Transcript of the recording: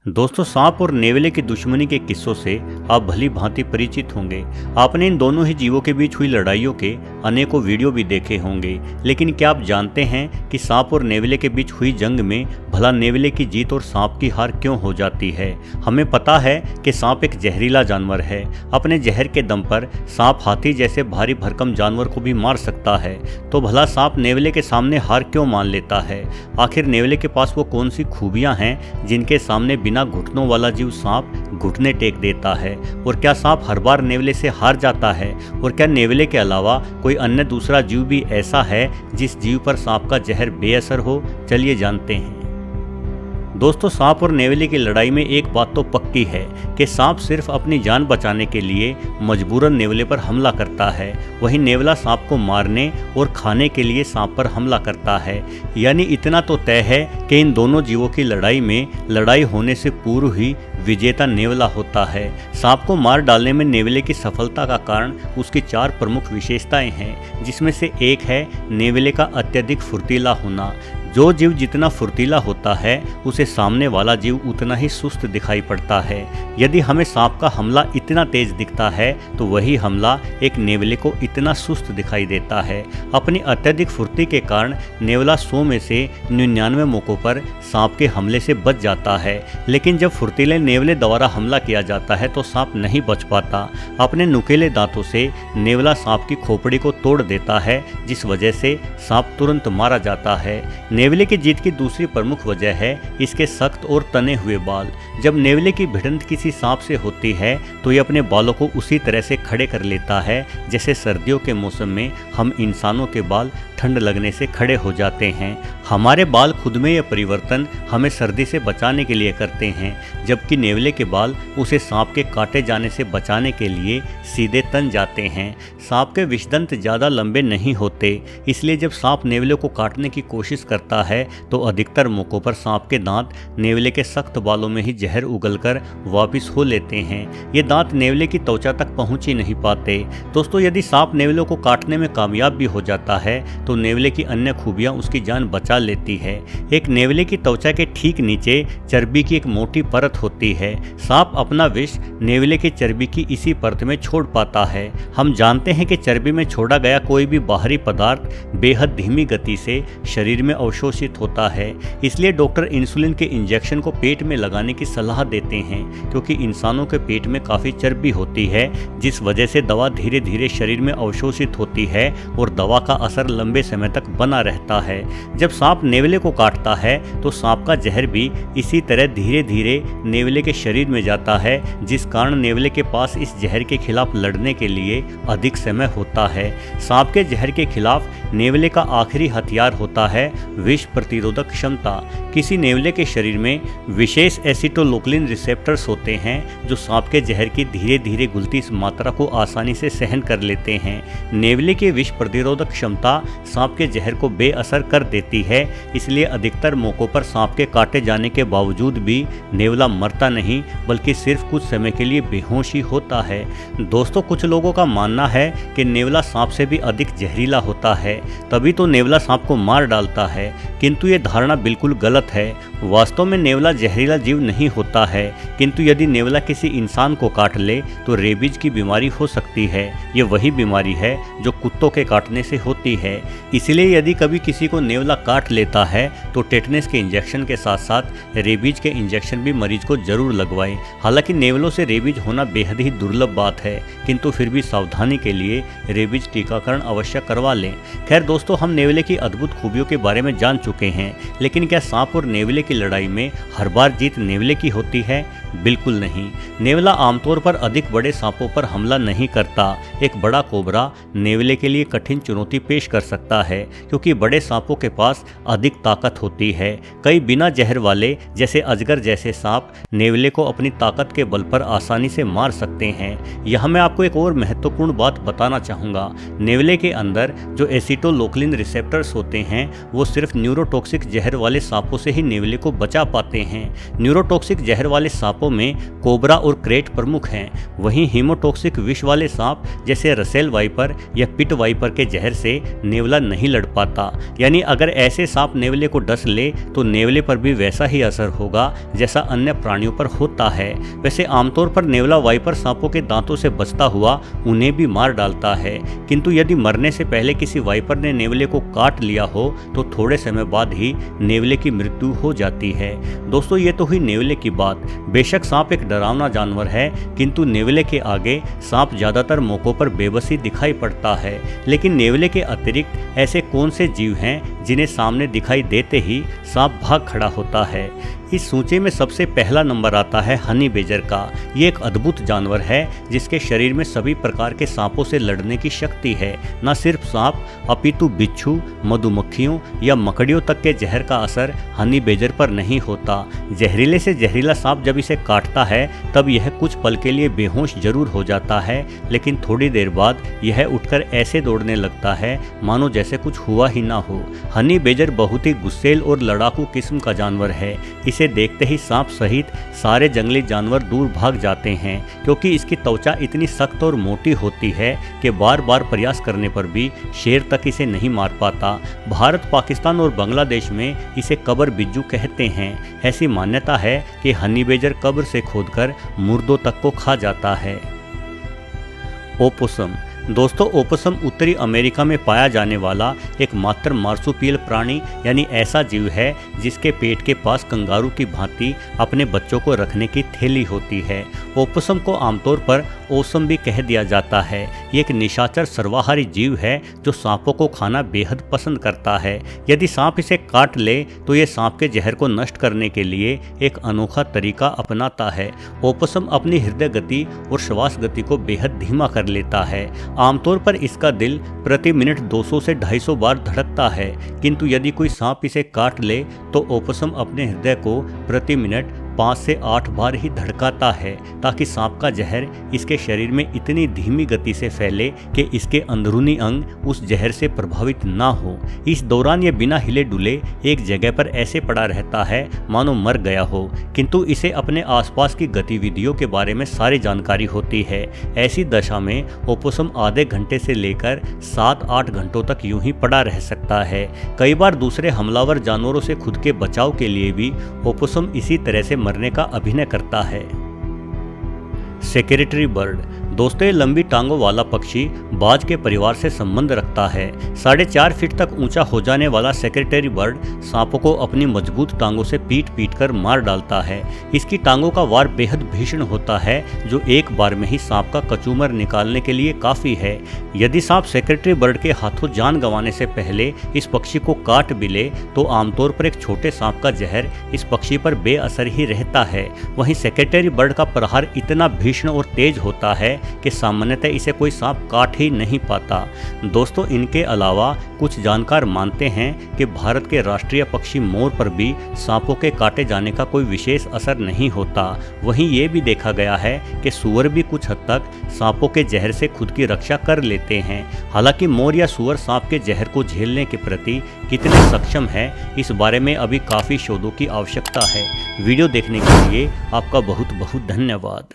दोस्तों, सांप और नेवले की दुश्मनी के किस्सों से आप भली भांति परिचित होंगे। आपने इन दोनों ही जीवों के बीच हुई लड़ाइयों के अनेकों वीडियो भी देखे होंगे। लेकिन क्या आप जानते हैं कि सांप और नेवले के बीच हुई जंग में भला नेवले की जीत और सांप की हार क्यों हो जाती है? हमें पता है कि सांप एक जहरीला जानवर है। अपने जहर के दम पर सांप हाथी जैसे भारी भरकम जानवर को भी मार सकता है। तो भला सांप नेवले के सामने हार क्यों मान लेता है? आखिर नेवले के पास वो कौन सी खूबियां हैं जिनके सामने बिना घुटनों वाला जीव सांप घुटने टेक देता है? और क्या सांप हर बार नेवले से हार जाता है? और क्या नेवले के अलावा कोई अन्य दूसरा जीव भी ऐसा है जिस जीव पर सांप का जहर बेअसर हो? चलिए जानते हैं। दोस्तों, सांप और नेवले की लड़ाई में एक बात तो पक्की है कि सांप सिर्फ अपनी जान बचाने के लिए मजबूरन नेवले पर हमला करता है, वहीं नेवला सांप को मारने और खाने के लिए सांप पर हमला करता है। यानी इतना तो तय है कि इन दोनों जीवों की लड़ाई में लड़ाई होने से पूर्व ही विजेता नेवला होता है। सांप को मार डालने में नेवले की सफलता का कारण उसकी 4 प्रमुख विशेषताएं हैं, जिसमें से एक है नेवले का अत्यधिक फुर्तीला होना। जो जीव जितना फुर्तीला होता है उसे सामने वाला जीव उतना ही सुस्त दिखाई पड़ता है। यदि हमें सांप का हमला इतना तेज दिखता है तो वही हमला एक नेवले को इतना सुस्त दिखाई देता है। अपनी अत्यधिक फुर्ती के कारण नेवला 100 में से 99 मौकों पर सांप के हमले से बच जाता है। लेकिन जब फुर्तीले नेवले द्वारा हमला किया जाता है तो सांप नहीं बच पाता। अपने नुकीले दांतों से नेवला सांप की खोपड़ी को तोड़ देता है, जिस वजह से सांप तुरंत मारा जाता है। नेवले की जीत की दूसरी प्रमुख वजह है इसके सख्त और तने हुए बाल। जब नेवले की भिड़ंत किसी सांप से होती है तो ये अपने बालों को उसी तरह से खड़े कर लेता है जैसे सर्दियों के मौसम में हम इंसानों के बाल ठंड लगने से खड़े हो जाते हैं। हमारे बाल खुद में यह परिवर्तन हमें सर्दी से बचाने के लिए करते हैं, जबकि नेवले के बाल उसे सांप के काटे जाने से बचाने के लिए सीधे तन जाते हैं। सांप के विषदंत ज़्यादा लंबे नहीं होते, इसलिए जब सांप नेवले को काटने की कोशिश करता है तो अधिकतर मौकों पर सांप के दांत नेवले के सख्त बालों में ही जहर उगलकर वापिस हो लेते हैं। ये दांत नेवले की त्वचा तक पहुंच ही नहीं पाते। दोस्तों, यदि सांप नेवले को काटने में कामयाब भी हो जाता है तो नेवले की अन्य खूबियां उसकी जान बचा लेती है। एक नेवले की त्वचा के ठीक नीचे चर्बी की एक मोटी परत होती है। सांप अपना विष नेवले की चर्बी की इसी परत में छोड़ पाता है। हम जानते हैं कि चर्बी में छोड़ा गया कोई भी बाहरी पदार्थ बेहद धीमी गति से शरीर में अवशोषित होता है। इसलिए डॉक्टर इंसुलिन के इंजेक्शन को पेट में लगाने की सलाह देते हैं, क्योंकि इंसानों के पेट में काफ़ी चर्बी होती है, जिस वजह से दवा धीरे धीरे शरीर में अवशोषित होती है और दवा का असर लंबे समय तक बना रहता है। जब सांप नेवले को काटता है तो सांप का जहर भी इसी तरह धीरे धीरे नेवले के शरीर में जाता है, जिस कारण नेवले के पास इस जहर के खिलाफ लड़ने के लिए अधिक समय होता है। सांप के जहर के खिलाफ नेवले का आखिरी हथियार होता है विष प्रतिरोधक क्षमता। किसी नेवले के शरीर में विशेष एसिटोलोक्लिन रिसेप्टर्स होते हैं जो सांप के जहर की धीरे धीरे घुलती मात्रा को आसानी से सहन कर लेते हैं। नेवले की विष प्रतिरोधक क्षमता सांप के जहर को बेअसर कर देती है, इसलिए अधिकतर मौकों पर सांप के काटे जाने के बावजूद भी नेवला मरता नहीं, बल्कि सिर्फ कुछ समय के लिए बेहोश ही होता है। दोस्तों, कुछ लोगों का मानना है कि नेवला सांप से भी अधिक जहरीला होता है, तभी तो नेवला सांप को मार डालता है, किंतु ये धारणा बिल्कुल गलत है। वास्तव में नेवला जहरीला जीव नहीं होता है, किंतु यदि नेवला किसी इंसान को काट ले तो रेबीज की बीमारी हो सकती है। ये वही बीमारी है जो कुत्तों के काटने से होती है। इसलिए यदि कभी किसी को नेवला काट लेता है तो टेटनस के इंजेक्शन के साथ साथ रेबीज के इंजेक्शन भी मरीज को जरूर लगवाएं। हालांकि नेवलों से रेबीज होना बेहद ही दुर्लभ बात है, किंतु फिर भी सावधानी के लिए रेबीज टीकाकरण अवश्य करवा लें। खैर दोस्तों, हम नेवले की अद्भुत खूबियों के बारे में जान चुके हैं, लेकिन क्या सांप और नेवले की लड़ाई में हर बार जीत नेवले की होती है? बिल्कुल नहीं। नेवला आमतौर पर अधिक बड़े सांपों पर हमला नहीं करता। एक बड़ा कोबरा नेवले के लिए कठिन चुनौती पेश कर सकता है, क्योंकि बड़े सांपों के पास अधिक ताकत होती है। कई बिना जहर वाले जैसे अजगर जैसे सांप नेवले को अपनी ताकत के बल पर आसानी से मार सकते हैं। यहाँ मैं आपको एक और महत्वपूर्ण बात बताना चाहूँगा। नेवले के अंदर जो एसिटोलोक्लिन रिसेप्टर्स होते हैं वो सिर्फ न्यूरोटॉक्सिक जहर वाले सांपों से ही नेवले को बचा पाते हैं। न्यूरोटॉक्सिक जहर वाले सांपों में कोबरा और क्रेट प्रमुख हैं। वहीं हीमोटॉक्सिक विष वाले सांप जैसे रसेल वाइपर या पिट वाइपर के जहर से नेवला नहीं लड़ पाता। यानी अगर ऐसे जैसे सांप नेवले को डस ले तो नेवले पर भी वैसा ही असर होगा जैसा अन्य प्राणियों पर होता है। वैसे आमतौर पर नेवला वाइपर सांपों के दांतों से बचता हुआ उन्हें भी मार डालता है, किंतु यदि मरने से पहले किसी वाइपर ने नेवले को काट लिया हो तो थोड़े समय बाद ही नेवले की मृत्यु हो जाती है। दोस्तों, ये तो हुई नेवले की बात। बेशक सांप एक डरावना जानवर है, किंतु नेवले के आगे सांप ज्यादातर मौकों पर बेबसी दिखाई पड़ता है। लेकिन नेवले के अतिरिक्त ऐसे कौन से जीव हैं जिन्हें सामने दिखाई देते ही सांप भाग खड़ा होता है? इस सूची में सबसे पहला नंबर आता है हनी बेजर का। ये एक अद्भुत जानवर है जिसके शरीर में सभी प्रकार के सांपों से लड़ने की शक्ति है। न सिर्फ सांप अपितु बिच्छू, मधुमक्खियों या मकड़ियों तक के जहर का असर हनी बेजर पर नहीं होता। जहरीले से जहरीला सांप जब इसे काटता है तब यह कुछ पल के लिए बेहोश जरूर हो जाता है, लेकिन थोड़ी देर बाद यह उठकर ऐसे दौड़ने लगता है मानो जैसे कुछ हुआ ही ना हो। हनी बेजर बहुत ही गुस्सैल और लड़ाकू किस्म का जानवर है। इसे देखते ही सांप सहित सारे जंगली जानवर दूर भाग जाते हैं, क्योंकि इसकी त्वचा इतनी सख्त और मोटी होती है कि बार बार प्रयास करने पर भी शेर तक इसे नहीं मार पाता। भारत, पाकिस्तान और बांग्लादेश में इसे कब्र बिज्जू कहते हैं। ऐसी मान्यता है कि हनी बेजर कब्र से खोदकर मुर्दों तक को खा जाता है। ओपोसम। दोस्तों, ओपोसम उत्तरी अमेरिका में पाया जाने वाला एकमात्र मार्सुपियल प्राणी यानी ऐसा जीव है जिसके पेट के पास कंगारू की भांति अपने बच्चों को रखने की थैली होती है। ओपोसम को आमतौर पर ओसम भी कह दिया जाता है। ये एक निशाचर सर्वाहारी जीव है जो सांपों को खाना बेहद पसंद करता है। यदि सांप इसे काट ले तो ये सांप के जहर को नष्ट करने के लिए एक अनोखा तरीका अपनाता है। ओपोसम अपनी हृदय गति और श्वास गति को बेहद धीमा कर लेता है। आमतौर पर इसका दिल प्रति मिनट 200 से 250 बार धड़कता है, किंतु यदि कोई सांप इसे काट ले तो ओपोसम अपने हृदय को प्रति मिनट 5 से 8 बार ही धड़काता है, ताकि सांप का जहर इसके शरीर में इतनी धीमी गति से फैले कि इसके अंदरूनी अंग उस जहर से प्रभावित ना हो। इस दौरान यह बिना हिले डुले एक जगह पर ऐसे पड़ा रहता है मानो मर गया हो, किंतु इसे अपने आसपास की गतिविधियों के बारे में सारी जानकारी होती है। ऐसी दशा में ओपोसम आधे घंटे से लेकर 7-8 घंटों तक यूं ही पड़ा रह सकता है। कई बार दूसरे हमलावर जानवरों से खुद के बचाव के लिए भी ओपोसम इसी तरह से मरने का अभिनय करता है। Secretary bird. दोस्तों, ये लंबी टांगों वाला पक्षी बाज के परिवार से संबंध रखता है। 4.5 फीट तक ऊंचा हो जाने वाला सेक्रेटरी बर्ड सांपों को अपनी मजबूत टांगों से पीट पीट कर मार डालता है। इसकी टांगों का वार बेहद भीषण होता है, जो एक बार में ही सांप का कचूमर निकालने के लिए काफी है। यदि सांप सेक्रेटरी बर्ड के हाथों जान गंवाने से पहले इस पक्षी को काट भी ले तो आमतौर पर एक छोटे सांप का जहर इस पक्षी पर बेअसर ही रहता है। वहीं सेक्रेटरी बर्ड का प्रहार इतना भीषण और तेज होता है कि सामान्यतः इसे कोई सांप काट ही नहीं पाता। दोस्तों, इनके अलावा कुछ जानकार मानते हैं कि भारत के राष्ट्रीय पक्षी मोर पर भी सांपों के काटे जाने का कोई विशेष असर नहीं होता। वहीं ये भी देखा गया है कि सूअर भी कुछ हद तक सांपों के जहर से खुद की रक्षा कर लेते हैं। हालांकि मोर या सूअर सांप के जहर को झेलने के प्रति कितने सक्षम है, इस बारे में अभी काफ़ी शोधों की आवश्यकता है। वीडियो देखने के लिए आपका बहुत बहुत धन्यवाद।